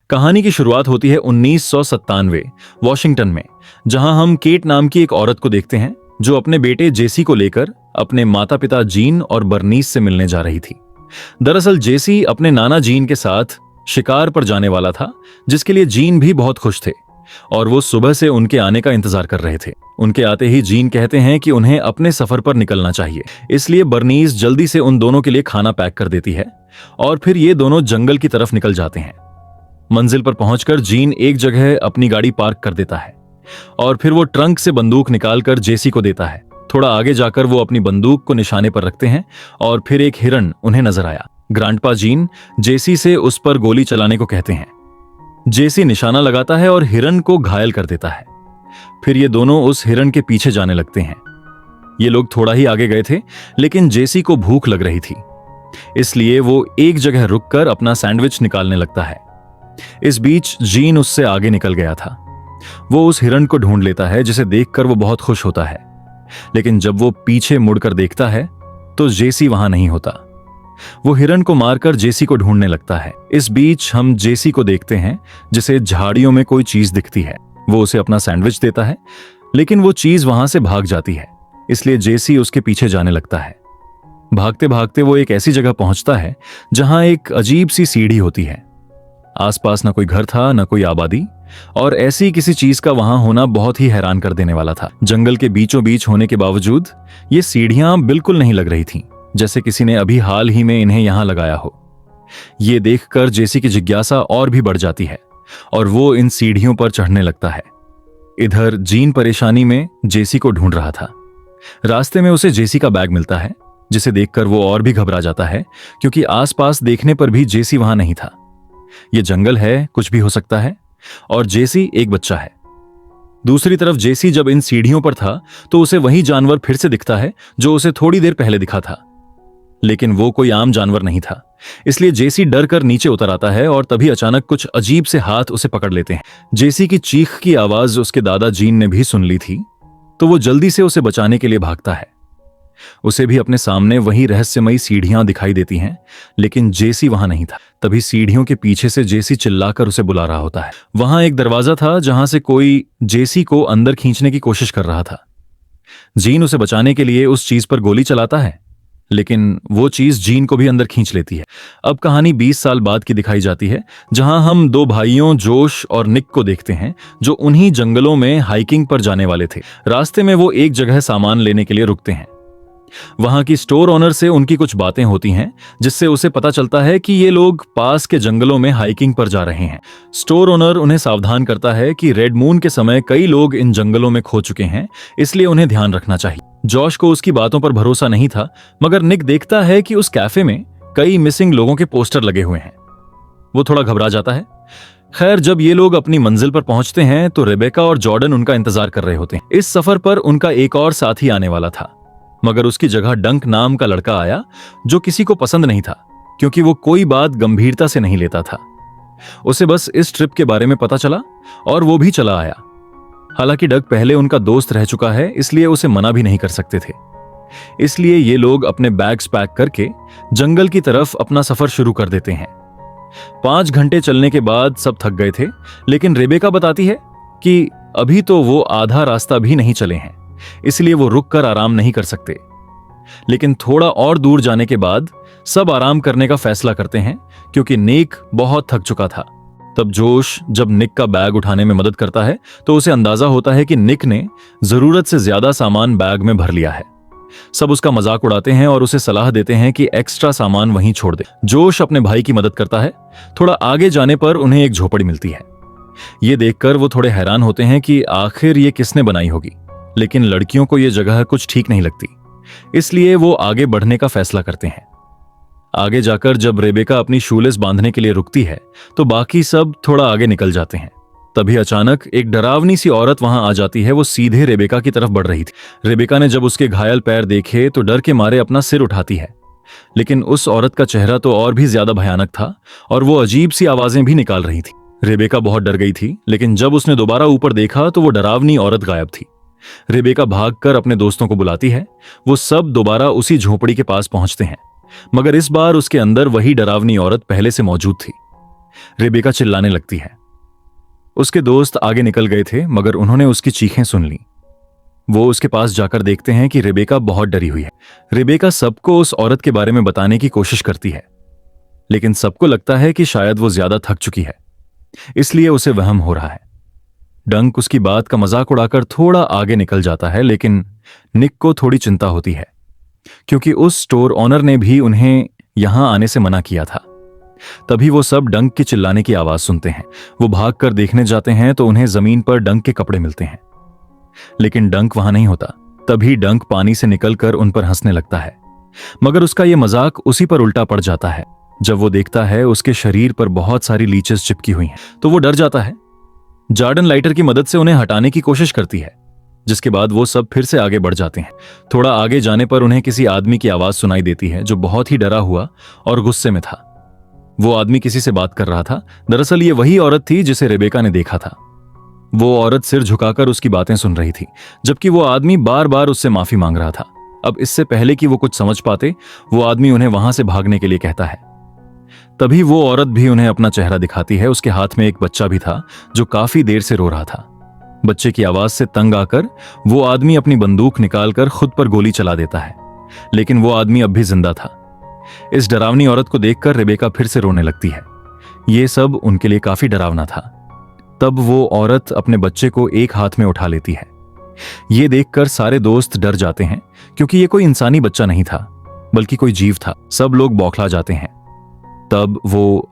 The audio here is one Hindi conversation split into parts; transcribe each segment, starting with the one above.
कहानी की शुरुआत होती है 1997 वॉशिंगटन में, जहां हम केट नाम की एक औरत को देखते हैं जो अपने बेटे जेसी को लेकर अपने माता पिता जीन और बर्नीस से मिलने जा रही थी। दरअसल जेसी अपने नाना जीन के साथ शिकार पर जाने वाला था, जिसके लिए जीन भी बहुत खुश थे और वो सुबह से उनके आने का इंतजार कर रहे थे। उनके आते ही जीन कहते हैं कि उन्हें अपने सफर पर निकलना चाहिए, इसलिए बर्नीस जल्दी से उन दोनों के लिए खाना पैक कर देती है और फिर ये दोनों जंगल की तरफ निकल जाते हैं। मंजिल पर पहुंचकर जीन एक जगह अपनी गाड़ी पार्क कर देता है और फिर वो ट्रंक से बंदूक निकालकर जेसी को देता है। थोड़ा आगे जाकर वो अपनी बंदूक को निशाने पर रखते हैं और फिर एक हिरन उन्हें नजर आया। ग्रैंडपा जीन जेसी से उस पर गोली चलाने को कहते हैं। जेसी निशाना लगाता है और हिरन को घायल कर देता है। फिर ये दोनों उस हिरन के पीछे जाने लगते हैं। ये लोग थोड़ा ही आगे गए थे, लेकिन जेसी को भूख लग रही थी, इसलिए वो एक जगह रुककर अपना सैंडविच निकालने लगता है। इस बीच जीन उससे आगे निकल गया था। वो उस हिरन को ढूंढ लेता है, जिसे देखकर वो बहुत खुश होता है, लेकिन जब वो पीछे मुड़कर देखता है तो जेसी वहां नहीं होता। वो हिरन को मारकर जेसी को ढूंढने लगता है। इस बीच हम जेसी को देखते हैं, जिसे झाड़ियों में कोई चीज दिखती है। वो उसे अपना सैंडविच देता है, लेकिन वो चीज वहां से भाग जाती है, इसलिए जेसी उसके पीछे जाने लगता है। भागते भागते वो एक ऐसी जगह पहुंचता है जहां एक अजीब सी सीढ़ी होती है। आसपास ना कोई घर था, ना कोई आबादी, और ऐसी किसी चीज का वहां होना बहुत ही हैरान कर देने वाला था। जंगल के बीचों बीच होने के बावजूद ये सीढ़ियां बिल्कुल नहीं लग रही थीं, जैसे किसी ने अभी हाल ही में इन्हें यहां लगाया हो। ये देखकर जेसी की जिज्ञासा और भी बढ़ जाती है और वो इन सीढ़ियों पर चढ़ने लगता है। इधर जीन परेशानी में जेसी को ढूंढ रहा था। रास्ते में उसे जेसी का बैग मिलता है, जिसे देखकर वो और भी घबरा जाता है, क्योंकि आसपास देखने पर भी जेसी वहां नहीं था। ये जंगल है, कुछ भी हो सकता है, और जेसी एक बच्चा है। दूसरी तरफ जेसी जब इन सीढ़ियों पर था तो उसे वही जानवर फिर से दिखता है जो उसे थोड़ी देर पहले दिखा था, लेकिन वो कोई आम जानवर नहीं था। इसलिए जेसी डर कर नीचे उतर आता है और तभी अचानक कुछ अजीब से हाथ उसे पकड़ लेते हैं। जेसी की चीख की आवाज उसके दादा जीन ने भी सुन ली थी, तो वो जल्दी से उसे बचाने के लिए भागता है। उसे भी अपने सामने वही रहस्यमयी सीढ़ियां दिखाई देती हैं, लेकिन जेसी वहां नहीं था। तभी सीढ़ियों के पीछे से जेसी चिल्लाकर उसे बुला रहा होता है। वहां एक दरवाजा था जहां से कोई जेसी को अंदर खींचने की कोशिश कर रहा था। जीन उसे बचाने के लिए उस चीज पर गोली चलाता है, लेकिन वो चीज जीन को भी अंदर खींच लेती है। अब कहानी 20 साल बाद की दिखाई जाती है, जहां हम दो भाइयों जोश और निक को देखते हैं, जो उन्हीं जंगलों में हाइकिंग पर जाने वाले थे। रास्ते में वो एक जगह सामान लेने के लिए रुकते हैं। वहां की स्टोर ओनर से उनकी कुछ बातें होती हैं, जिससे उसे पता चलता है कि ये लोग पास के जंगलों में हाइकिंग पर जा रहे हैं। स्टोर ओनर उन्हें सावधान करता है कि रेड मून के समय कई लोग इन जंगलों में खो चुके हैं, इसलिए उन्हें ध्यान रखना चाहिए। जॉश को उसकी बातों पर भरोसा नहीं था, मगर निक देखता है कि उस कैफे में कई मिसिंग लोगों के पोस्टर लगे हुए हैं। वो थोड़ा घबरा जाता है। खैर, जब ये लोग अपनी मंजिल पर पहुंचते हैं तो रेबेका और जॉर्डन उनका इंतजार कर रहे होते हैं। इस सफर पर उनका एक और साथी आने वाला था, मगर उसकी जगह डंक नाम का लड़का आया, जो किसी को पसंद नहीं था, क्योंकि वो कोई बात गंभीरता से नहीं लेता था। उसे बस इस ट्रिप के बारे में पता चला और वो भी चला आया। हालांकि डग पहले उनका दोस्त रह चुका है, इसलिए उसे मना भी नहीं कर सकते थे। इसलिए ये लोग अपने बैग्स पैक करके जंगल की तरफ अपना सफर शुरू कर देते हैं। 5 घंटे चलने के बाद सब थक गए थे, लेकिन रेबेका बताती है कि अभी तो वो आधा रास्ता भी नहीं चले हैं, इसलिए वो रुककर आराम नहीं कर सकते। लेकिन थोड़ा और दूर जाने के बाद सब आराम करने का फैसला करते हैं, क्योंकि निक बहुत थक चुका था। तब जोश जब निक का बैग उठाने में मदद करता है तो उसे अंदाजा होता है कि निक ने जरूरत से ज्यादा सामान बैग में भर लिया है। सब उसका मजाक उड़ाते हैं और उसे सलाह देते हैं कि एक्स्ट्रा सामान वहीं छोड़ दे। जोश अपने भाई की मदद करता है। थोड़ा आगे जाने पर उन्हें एक झोपड़ी मिलती है। ये देखकर वो थोड़े हैरान होते हैं कि आखिर ये किसने बनाई होगी, लेकिन लड़कियों को यह जगह कुछ ठीक नहीं लगती, इसलिए वो आगे बढ़ने का फैसला करते हैं। आगे जाकर जब रेबेका अपनी शूलेस बांधने के लिए रुकती है तो बाकी सब थोड़ा आगे निकल जाते हैं। तभी अचानक एक डरावनी सी औरत वहां आ जाती है। वो सीधे रेबेका की तरफ बढ़ रही थी। रेबेका ने जब उसके घायल पैर देखे तो डर के मारे अपना सिर उठाती है, लेकिन उस औरत का चेहरा तो और भी ज्यादा भयानक था और वो अजीब सी आवाजें भी निकाल रही थी। रेबेका बहुत डर गई थी, लेकिन जब उसने दोबारा ऊपर देखा तो वो डरावनी औरत गायब थी। रेबेका भागकर अपने दोस्तों को बुलाती है। वो सब दोबारा उसी झोपड़ी के पास पहुंचते हैं, मगर इस बार उसके अंदर वही डरावनी औरत पहले से मौजूद थी। रेबेका चिल्लाने लगती है। उसके दोस्त आगे निकल गए थे, मगर उन्होंने उसकी चीखें सुन ली। वो उसके पास जाकर देखते हैं कि रेबेका बहुत डरी हुई है। रेबेका सबको उस औरत के बारे में बताने की कोशिश करती है, लेकिन सबको लगता है कि शायद वो ज्यादा थक चुकी है, इसलिए उसे वहम हो रहा है। डंक उसकी बात का मजाक उड़ाकर थोड़ा आगे निकल जाता है, लेकिन निक को थोड़ी चिंता होती है, क्योंकि उस स्टोर ऑनर ने भी उन्हें यहां आने से मना किया था। तभी वो सब डंक की चिल्लाने की आवाज सुनते हैं। वो भागकर देखने जाते हैं तो उन्हें जमीन पर डंक के कपड़े मिलते हैं, लेकिन डंक वहां नहीं होता। तभी डंक पानी से निकलकर उन पर हंसने लगता है, मगर उसका यह मजाक उसी पर उल्टा पड़ जाता है। जब वो देखता है उसके शरीर पर बहुत सारी लीचेस चिपकी हुई हैं, तो वो डर जाता है। जार्डन लाइटर की मदद से उन्हें हटाने की कोशिश करती है, जिसके बाद वो सब फिर से आगे बढ़ जाते हैं। थोड़ा आगे जाने पर उन्हें किसी आदमी की आवाज सुनाई देती है, जो बहुत ही डरा हुआ और गुस्से में था। वो आदमी किसी से बात कर रहा था। दरअसल ये वही औरत थी जिसे रेबेका ने देखा था। वो औरत सिर झुकाकर उसकी बातें सुन रही थी, जबकि वो आदमी बार बार उससे माफी मांग रहा था। अब इससे पहले कि वो कुछ समझ पाते, वो आदमी उन्हें वहां से भागने के लिए कहता है। तभी वो औरत भी उन्हें अपना चेहरा दिखाती है। उसके हाथ में एक बच्चा भी था, जो काफी देर से रो रहा था। बच्चे की आवाज से तंग आकर वो आदमी अपनी बंदूक निकालकर खुद पर गोली चला देता है, लेकिन वो आदमी अब भी जिंदा था। इस डरावनी औरत को देखकर रेबेका फिर से रोने लगती है। ये सब उनके लिए काफी डरावना था। तब वो औरत अपने बच्चे को एक हाथ में उठा लेती है। ये देखकर सारे दोस्त डर जाते हैं, क्योंकि ये कोई इंसानी बच्चा नहीं था, बल्कि कोई जीव था। सब लोग बौखला जाते हैं। तब वो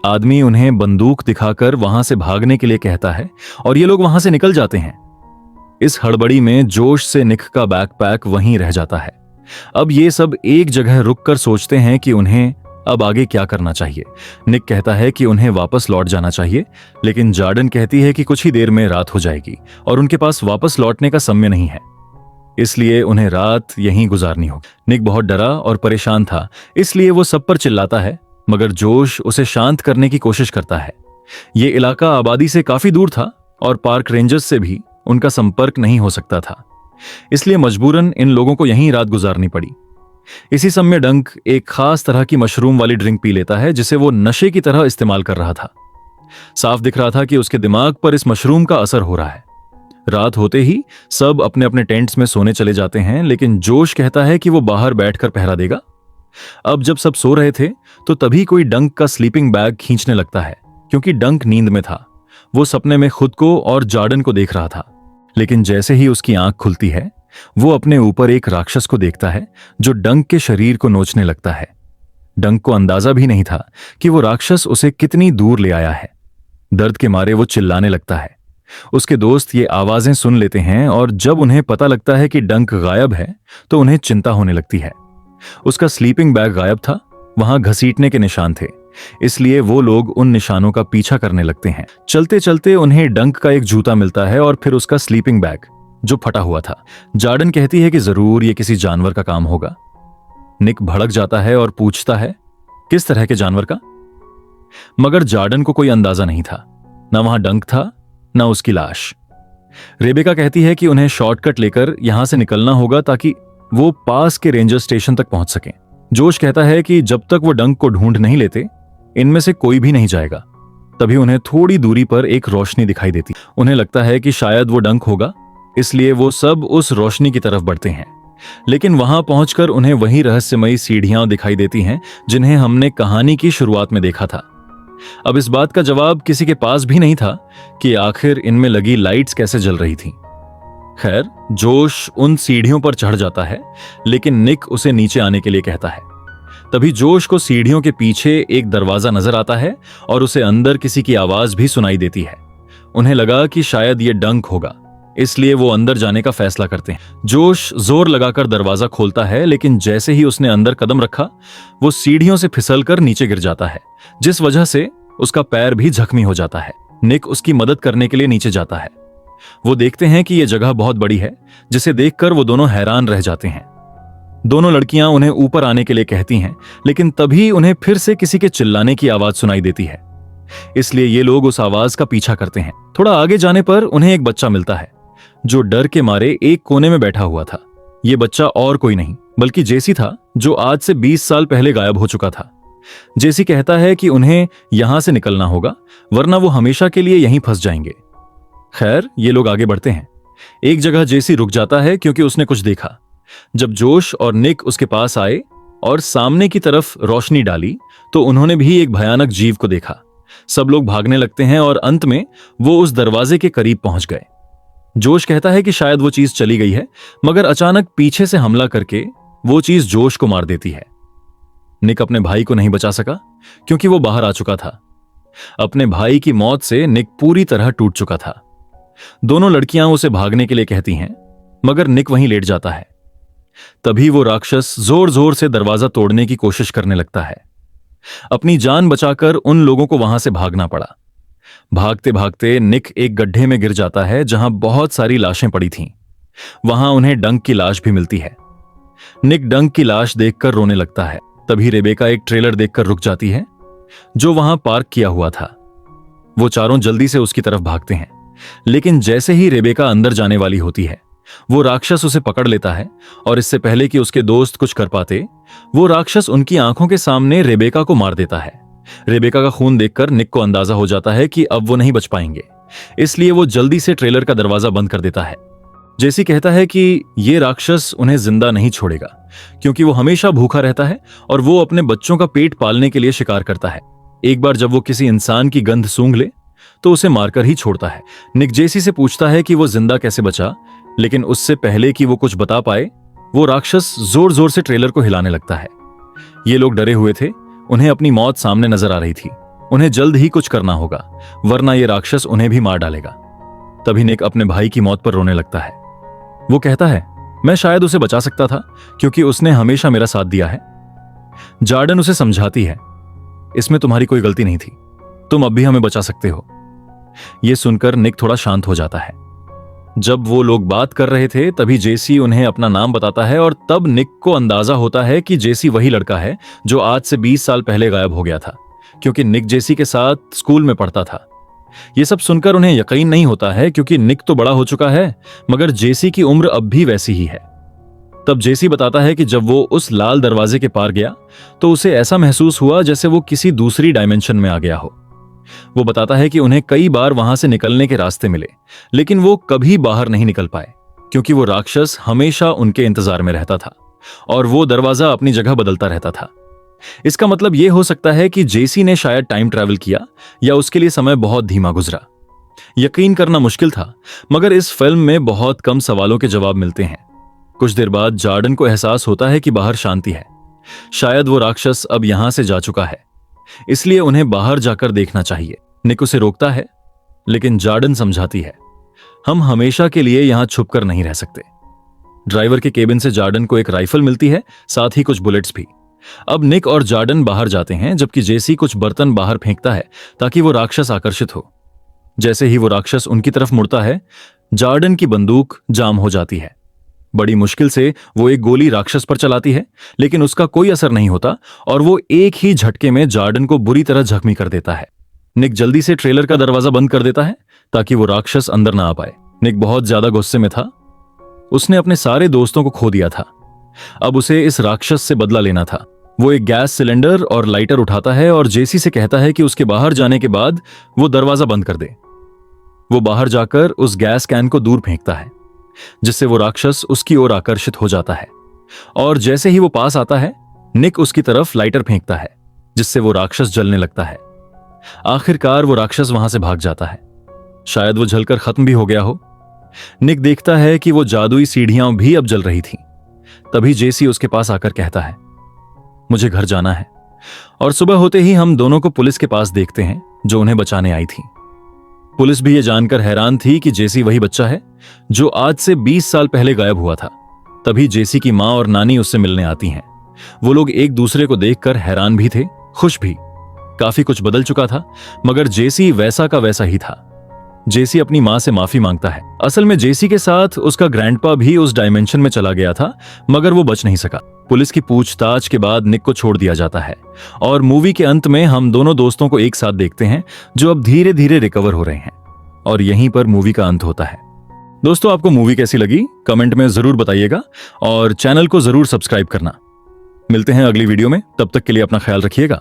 आदमी उन्हें बंदूक दिखाकर वहां से भागने के लिए कहता है, और ये लोग वहां से निकल जाते हैं। इस हड़बड़ी में जोश से निक का बैकपैक वहीं रह जाता है। अब ये सब एक जगह रुककर सोचते हैं कि उन्हें अब आगे क्या करना चाहिए। निक कहता है कि उन्हें वापस लौट जाना चाहिए, लेकिन जार्डन कहती है कि कुछ ही देर में रात हो जाएगी और उनके पास वापस लौटने का समय नहीं है, इसलिए उन्हें रात यहीं गुजारनी होगी। निक बहुत डरा और परेशान था, इसलिए वो सब पर चिल्लाता है, मगर जोश उसे शांत करने की कोशिश करता है। ये इलाका आबादी से काफी दूर था और पार्क रेंजर्स से भी उनका संपर्क नहीं हो सकता था, इसलिए मजबूरन इन लोगों को यहीं रात गुजारनी पड़ी। इसी समय डंक एक खास तरह की मशरूम वाली ड्रिंक पी लेता है, जिसे वो नशे की तरह इस्तेमाल कर रहा था। साफ दिख रहा था कि उसके दिमाग पर इस मशरूम का असर हो रहा है। रात होते ही सब अपने अपने टेंट्स में सोने चले जाते हैं, लेकिन जोश कहता है कि वो बाहर बैठकर पहरा देगा। अब जब सब सो रहे थे, तो तभी कोई डंक का स्लीपिंग बैग खींचने लगता है, क्योंकि डंक नींद में था। वो सपने में खुद को और जार्डन को देख रहा था, लेकिन जैसे ही उसकी आंख खुलती है, वो अपने ऊपर एक राक्षस को देखता है, जो डंक के शरीर को नोचने लगता है। डंक को अंदाजा भी नहीं था कि वो राक्षस उसे कितनी दूर ले आया है। दर्द के मारे वो चिल्लाने लगता है। उसके दोस्त ये आवाजें सुन लेते हैं, और जब उन्हें पता लगता है कि डंक गायब है, तो उन्हें चिंता होने लगती है। उसका स्लीपिंग बैग गायब था, वहां घसीटने के निशान थे, इसलिए वो लोग उन निशानों का पीछा करने लगते हैं। चलते चलते उन्हें डंक का एक जूता मिलता है और फिर उसका स्लीपिंग बैग, जो फटा हुआ था। जार्डन कहती है कि जरूर ये किसी जानवर का काम होगा। निक भड़क जाता है और पूछता है, किस तरह के जानवर का? मगर जार्डन को कोई अंदाजा नहीं था। न वहां डंक था, न उसकी लाश। रेबेका कहती है कि उन्हें शॉर्टकट लेकर यहां से निकलना होगा, ताकि वो पास के रेंजर स्टेशन तक पहुंच सकें। जोश कहता है कि जब तक वो डंक को ढूंढ नहीं लेते, इनमें से कोई भी नहीं जाएगा। तभी उन्हें थोड़ी दूरी पर एक रोशनी दिखाई देती। उन्हें लगता है कि शायद वो डंक होगा, इसलिए वो सब उस रोशनी की तरफ बढ़ते हैं। लेकिन वहां पहुंचकर उन्हें वही रहस्यमयी सीढ़ियां दिखाई देती हैं, जिन्हें हमने कहानी की शुरुआत में देखा था। अब इस बात का जवाब किसी के पास भी नहीं था कि आखिर इनमें लगी लाइट्स कैसे जल रही थीं। खैर, जोश उन सीढ़ियों पर चढ़ जाता है, लेकिन निक उसे नीचे आने के लिए कहता है। तभी जोश को सीढ़ियों के पीछे एक दरवाजा नजर आता है और उसे अंदर किसी की आवाज भी सुनाई देती है। उन्हें लगा कि शायद ये डंक होगा, इसलिए वो अंदर जाने का फैसला करते हैं। जोश जोर लगाकर दरवाजा खोलता है, लेकिन जैसे ही उसने अंदर कदम रखा, वो सीढ़ियों से फिसलकर नीचे गिर जाता है, जिस वजह से उसका पैर भी जख्मी हो जाता है। निक उसकी मदद करने के लिए नीचे जाता है। वो देखते हैं कि यह जगह बहुत बड़ी है, जिसे देखकर वो दोनों हैरान रह जाते हैं। दोनों लड़कियां उन्हें ऊपर आने के लिए कहती हैं, लेकिन तभी उन्हें फिर से किसी के चिल्लाने की आवाज सुनाई देती है, इसलिए ये लोग उस आवाज का पीछा करते हैं। थोड़ा आगे जाने पर उन्हें एक बच्चा मिलता है, जो डर के मारे एक कोने में बैठा हुआ था। ये बच्चा और कोई नहीं बल्कि जेसी था, जो आज से 20 साल पहले गायब हो चुका था। जेसी कहता है कि उन्हें यहां से निकलना होगा, वरना वो हमेशा के लिए यहीं फंस जाएंगे। खैर, ये लोग आगे बढ़ते हैं। एक जगह जेसी रुक जाता है क्योंकि उसने कुछ देखा। जब जोश और निक उसके पास आए और सामने की तरफ रोशनी डाली तो उन्होंने भी एक भयानक जीव को देखा। सब लोग भागने लगते हैं और अंत में वो उस दरवाजे के करीब पहुंच गए। जोश कहता है कि शायद वो चीज चली गई है, मगर अचानक पीछे से हमला करके वो चीज जोश को मार देती है। निक अपने भाई को नहीं बचा सका क्योंकि वो बाहर आ चुका था। अपने भाई की मौत से निक पूरी तरह टूट चुका था। दोनों लड़कियां उसे भागने के लिए कहती हैं, मगर निक वहीं लेट जाता है। तभी वो राक्षस जोर जोर से दरवाजा तोड़ने की कोशिश करने लगता है। अपनी जान बचाकर उन लोगों को वहां से भागना पड़ा। भागते भागते निक एक गड्ढे में गिर जाता है जहां बहुत सारी लाशें पड़ी थीं। वहां उन्हें डंक की लाश भी मिलती है। निक डंक की लाश देखकर रोने लगता है। तभी रेबेका एक ट्रेलर देखकर रुक जाती है जो वहां पार्क किया हुआ था। वो चारों जल्दी से उसकी तरफ भागते हैं, लेकिन जैसे ही रेबेका अंदर जाने वाली होती है वो राक्षस उसे पकड़ लेता है और इससे पहले कि उसके दोस्त कुछ कर पाते, वो राक्षस उनकी आंखों के सामने रेबेका को मार देता है। रेबेका का खून देखकर निक को अंदाजा हो जाता है कि अब वो नहीं बच पाएंगे, इसलिए वो जल्दी से ट्रेलर का दरवाजा बंद कर देता है। जेसी कहता है कि ये राक्षस उन्हें जिंदा नहीं छोड़ेगा क्योंकि वो हमेशा भूखा रहता है और वो अपने बच्चों का पेट पालने के लिए शिकार करता है। एक बार जब वो किसी इंसान की गंध सूंघ ले तो उसे मारकर ही छोड़ता है। निक जेसी से पूछता है कि वो जिंदा कैसे बचा, लेकिन उससे पहले कि वो कुछ बता पाए वो राक्षस जोर जोर से ट्रेलर को हिलाने लगता है। ये लोग डरे हुए थे, उन्हें अपनी मौत सामने नजर आ रही थी। उन्हें जल्द ही कुछ करना होगा, वरना ये राक्षस उन्हें भी मार डालेगा। तभी निक अपने भाई की मौत पर रोने लगता है। वो कहता है, मैं शायद उसे बचा सकता था क्योंकि उसने हमेशा मेरा साथ दिया है। जार्डन उसे समझाती है, इसमें तुम्हारी कोई गलती नहीं थी, तुम अब भी हमें बचा सकते हो। यह सुनकर निक थोड़ा शांत हो जाता है। जब वो लोग बात कर रहे थे तभी जेसी उन्हें अपना नाम बताता है और तब निक को अंदाजा होता है कि जेसी वही लड़का है जो आज से 20 साल पहले गायब हो गया था, क्योंकि निक जेसी के साथ स्कूल में पढ़ता था। ये सब सुनकर उन्हें यकीन नहीं होता है क्योंकि निक तो बड़ा हो चुका है, मगर जेसी की उम्र अब भी वैसी ही है। तब जेसी बताता है कि जब वो उस लाल दरवाजे के पार गया तो उसे ऐसा महसूस हुआ जैसे वो किसी दूसरी डायमेंशन में आ गया हो। वो बताता है कि उन्हें कई बार वहां से निकलने के रास्ते मिले, लेकिन वो कभी बाहर नहीं निकल पाए क्योंकि वो राक्षस हमेशा उनके इंतजार में रहता था और वो दरवाजा अपनी जगह बदलता रहता था। इसका मतलब यह हो सकता है कि जेसी ने शायद टाइम ट्रैवल किया या उसके लिए समय बहुत धीमा गुजरा। यकीन करना मुश्किल था, मगर इस फिल्म में बहुत कम सवालों के जवाब मिलते हैं। कुछ देर बाद जार्डन को एहसास होता है कि बाहर शांति है। शायद वो राक्षस अब यहां से जा चुका है, इसलिए उन्हें बाहर जाकर देखना चाहिए। निक उसे रोकता है, लेकिन जार्डन समझाती है, हम हमेशा के लिए यहां छुपकर नहीं रह सकते। ड्राइवर के केबिन से जार्डन को एक राइफल मिलती है, साथ ही कुछ बुलेट्स भी। अब निक और जार्डन बाहर जाते हैं जबकि जेसी कुछ बर्तन बाहर फेंकता है ताकि वो राक्षस आकर्षित हो। जैसे ही वो राक्षस उनकी तरफ मुड़ता है, जार्डन की बंदूक जाम हो जाती है। बड़ी मुश्किल से वो एक गोली राक्षस पर चलाती है, लेकिन उसका कोई असर नहीं होता और वो एक ही झटके में जार्डन को बुरी तरह जख्मी कर देता है। निक जल्दी से ट्रेलर का दरवाजा बंद कर देता है ताकि वो राक्षस अंदर ना आ पाए। निक बहुत ज्यादा गुस्से में था। उसने अपने सारे दोस्तों को खो दिया था। अब उसे इस राक्षस से बदला लेना था। वो एक गैस सिलेंडर और लाइटर उठाता है और जेसी से कहता है कि उसके बाहर जाने के बाद वो दरवाजा बंद कर दे। वो बाहर जाकर उस गैस कैन को दूर फेंकता है, जिससे वो राक्षस उसकी ओर आकर्षित हो जाता है और जैसे ही वो पास आता है, निक उसकी तरफ लाइटर फेंकता है, जिससे वो राक्षस जलने लगता है। आखिरकार वो राक्षस वहां से भाग जाता है। शायद वो जलकर खत्म भी हो गया हो। निक देखता है कि वो जादुई सीढ़ियां भी अब जल रही थीं। तभी जेसी उसके पास आकर कहता है, मुझे घर जाना है। और सुबह होते ही हम दोनों को पुलिस के पास देखते हैं जो उन्हें बचाने आई थी। पुलिस भी ये जानकर हैरान थी कि जेसी वही बच्चा है जो आज से 20 साल पहले गायब हुआ था। तभी जेसी की मां और नानी उससे मिलने आती हैं। वो लोग एक दूसरे को देखकर हैरान भी थे, खुश भी। काफी कुछ बदल चुका था, मगर जेसी वैसा का वैसा ही था। जेसी अपनी मां से माफी मांगता है। असल में जेसी के साथ उसका ग्रैंडपा भी उस डायमेंशन में चला गया था, मगर वो बच नहीं सका। पुलिस की पूछताछ के बाद निक को छोड़ दिया जाता है और मूवी के अंत में हम दोनों दोस्तों को एक साथ देखते हैं जो अब धीरे धीरे रिकवर हो रहे हैं। और यहीं पर मूवी का अंत होता है। दोस्तों, आपको मूवी कैसी लगी कमेंट में जरूर बताइएगा और चैनल को जरूर सब्सक्राइब करना। मिलते हैं अगली वीडियो में, तब तक के लिए अपना ख्याल रखिएगा।